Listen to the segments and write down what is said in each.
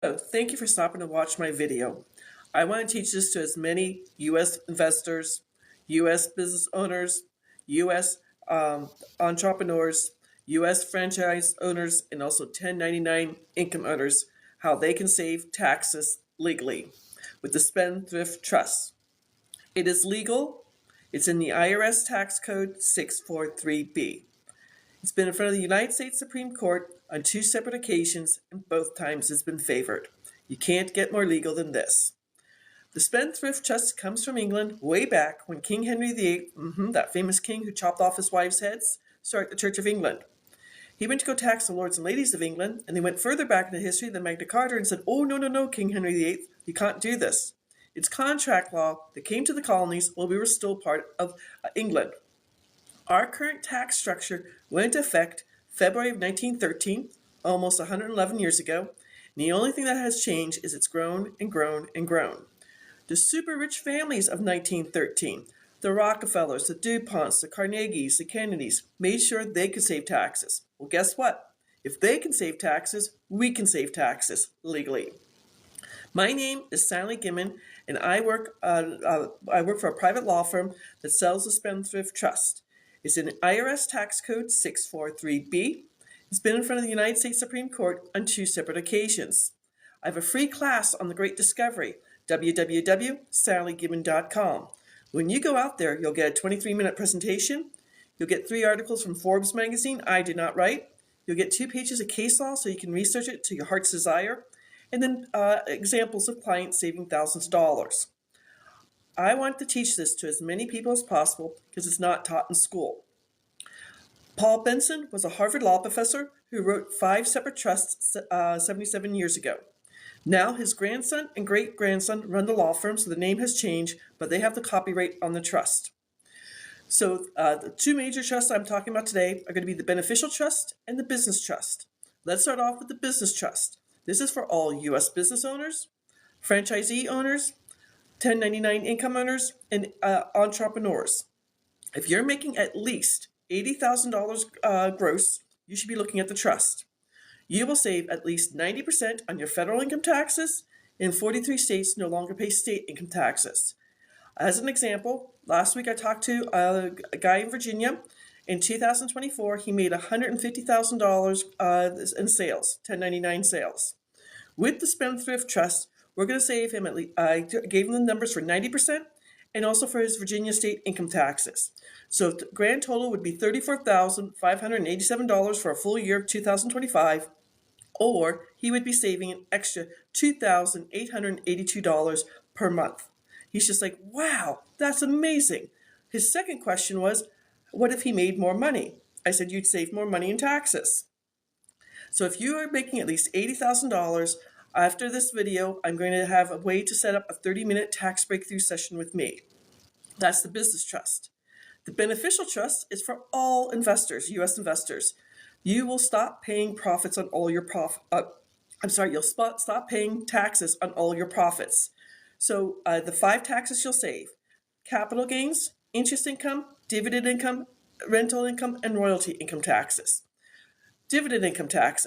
Thank you for stopping to watch my video. I want to teach this to as many U.S. investors, U.S. business owners, U.S. Entrepreneurs, U.S. franchise owners, and also 1099 income earners how they can save taxes legally with the Spendthrift Trust. It is legal. It's in the IRS Tax Code 643B. It's been in front of the United States Supreme Court on 2 separate occasions, and both times it's been favored. You can't get more legal than this. The Spendthrift Trust comes from England way back when King Henry VIII, that famous king who chopped off his wives' heads, started the Church of England. He went to go tax the lords and ladies of England, and they went further back into history than Magna Carta and said, "Oh, no, King Henry VIII, you can't do this. It's contract law that came to the colonies while we were still part of England." Our current tax structure went into effect February of 1913, almost 111 years ago, and the only thing that has changed is it's grown and grown and grown. The super rich families of 1913, the Rockefellers, the DuPonts, the Carnegies, the Kennedys, made sure they could save taxes. Well, guess what? If they can save taxes, we can save taxes legally. My name is Sally Gimmon, and I work for a private law firm that sells the Spendthrift Trust. It's in IRS Tax Code 643B. It's been in front of the United States Supreme Court on 2 separate occasions. I have a free class on the Great Discovery, www.sallygibbon.com. When you go out there, you'll get a 23-minute presentation. You'll get 3 articles from Forbes magazine, I Did Not Write. You'll get 2 pages of case law so you can research it to your heart's desire. And then examples of clients saving thousands of dollars. I want to teach this to as many people as possible because it's not taught in school. Paul Benson was a Harvard law professor who wrote 5 separate trusts 77 years ago. Now his grandson and great-grandson run the law firm, so the name has changed, but they have the copyright on the trust. So the 2 major trusts I'm talking about today are going to be the beneficial trust and the business trust. Let's start off with the business trust. This is for all U.S. business owners, franchisee owners, 1099 income earners, and entrepreneurs. If you're making at least $80,000 gross, you should be looking at the trust. You will save at least 90% on your federal income taxes, and 43 states no longer pay state income taxes. As an example, last week I talked to a guy in Virginia. In 2024, he made $150,000 in sales, 1099 sales. With the Spendthrift Trust, we're going to save him at least, I gave him the numbers for 90% and also for his Virginia state income taxes. So the grand total would be $34,587 for a full year of 2025, or he would be saving an extra $2,882 per month. He's just like, wow, that's amazing. His second question was, what if he made more money? I said, you'd save more money in taxes. So if you are making at least $80,000, after this video, I'm going to have a way to set up a 30-minute tax breakthrough session with me. That's the business trust. The beneficial trust is for all investors, U.S. investors. You will stop paying profits on all your you'll stop paying taxes on all your profits. So the 5 taxes you'll save: capital gains, interest income, dividend income, rental income, and royalty income taxes. Dividend income tax,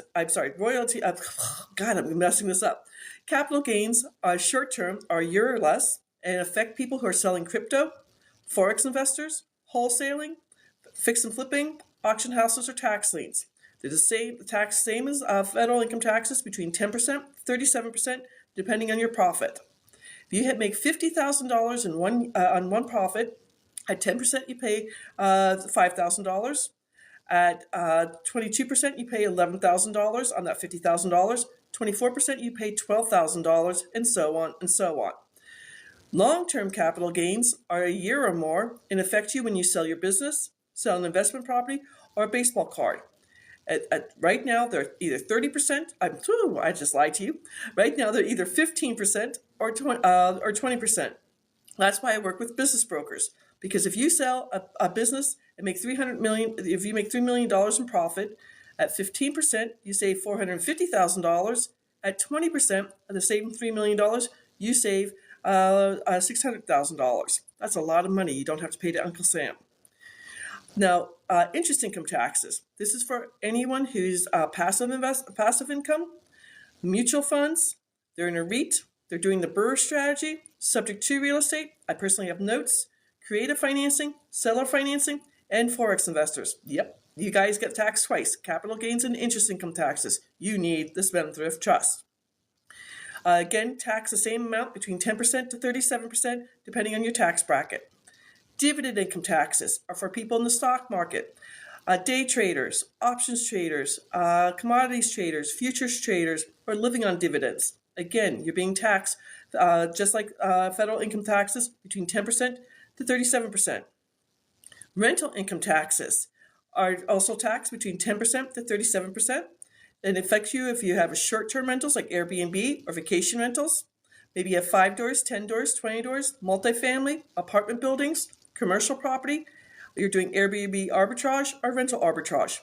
royalty, God, I'm messing this up. Capital gains are short-term, are a year or less, and affect people who are selling crypto, forex investors, wholesaling, fix and flipping, auction houses, or tax liens. They're the tax same as federal income taxes, between 10%, 37%, depending on your profit. If you make $50,000 on one profit, at 10% you pay $5,000. At 22%, you pay $11,000 on that $50,000. 24%, you pay $12,000, and so on and so on. Long-term capital gains are a year or more and affect you when you sell your business, sell an investment property, or a baseball card. Right now, they're either 30%. I just lied to you. Right now, they're either 15% or 20%. That's why I work with business brokers, because if you sell a business and make $300 million, if you make $3 million in profit, at 15%, you save $450,000. At 20% of the same $3 million, you save $600,000. That's a lot of money you don't have to pay to Uncle Sam. Now, interest income taxes. This is for anyone who's passive income, mutual funds, They're in a REIT. They're doing the BRRRR strategy, subject to real estate. I personally have notes, creative financing, seller financing, and forex investors. Yep, you guys get taxed twice, capital gains and interest income taxes. You need the Spendthrift Trust. Again, tax the same amount between 10% to 37%, depending on your tax bracket. Dividend income taxes are for people in the stock market, day traders, options traders, commodities traders, futures traders, or living on dividends. Again, you're being taxed just like federal income taxes between 10% to 37%. Rental income taxes are also taxed between 10% to 37%. It affects you if you have short-term rentals like Airbnb or vacation rentals. Maybe you have 5 doors, 10 doors, 20 doors, multifamily, apartment buildings, commercial property. You're doing Airbnb arbitrage or rental arbitrage.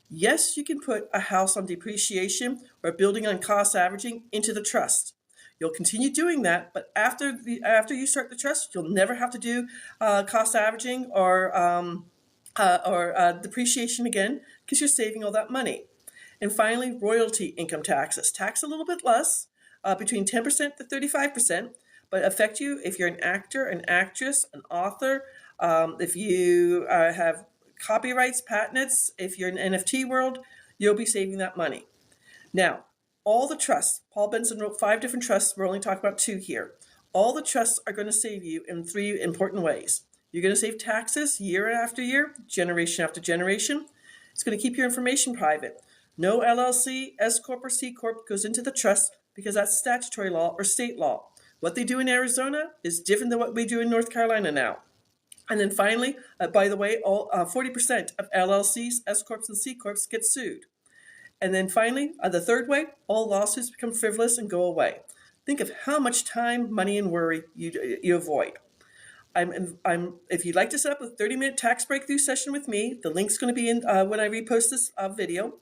Yes, you can put a house on depreciation or a building on cost averaging into the trust. You'll continue doing that, but after you start the trust, you'll never have to do cost averaging or depreciation again because you're saving all that money. And finally, royalty income taxes. Tax a little bit less, between 10% to 35%, but affect you if you're an actor, an actress, an author, if you have copyrights, patents, if you're in the NFT world, you'll be saving that money. Now, all the trusts, Paul Benson wrote 5 different trusts, we're only talking about 2 here. All the trusts are going to save you in 3 important ways. You're going to save taxes year after year, generation after generation. It's going to keep your information private. No LLC, S Corp, or C Corp goes into the trust because that's statutory law or state law. What they do in Arizona is different than what we do in North Carolina now. And then finally, by the way, all 40% of LLCs, S Corps, and C Corps get sued. And then finally, the third way, all lawsuits become frivolous and go away. Think of how much time, money, and worry you avoid. If you'd like to set up a 30-minute tax breakthrough session with me, the link's going to be in when I repost this video.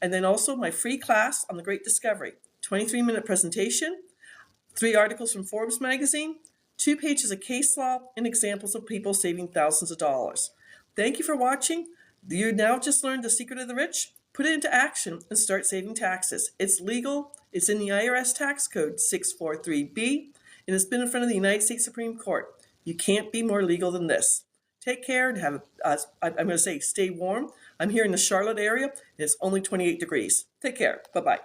And then also my free class on the Great Discovery, 23-minute presentation, 3 articles from Forbes magazine, 2 pages of case law, and examples of people saving thousands of dollars. Thank you for watching. You now just learned the secret of the rich. Put it into action and start saving taxes. It's legal. It's in the IRS Tax Code 643B, and it's been in front of the United States Supreme Court. You can't be more legal than this. Take care and have, I'm going to say, stay warm. I'm here in the Charlotte area, and it's only 28 degrees. Take care. Bye-bye.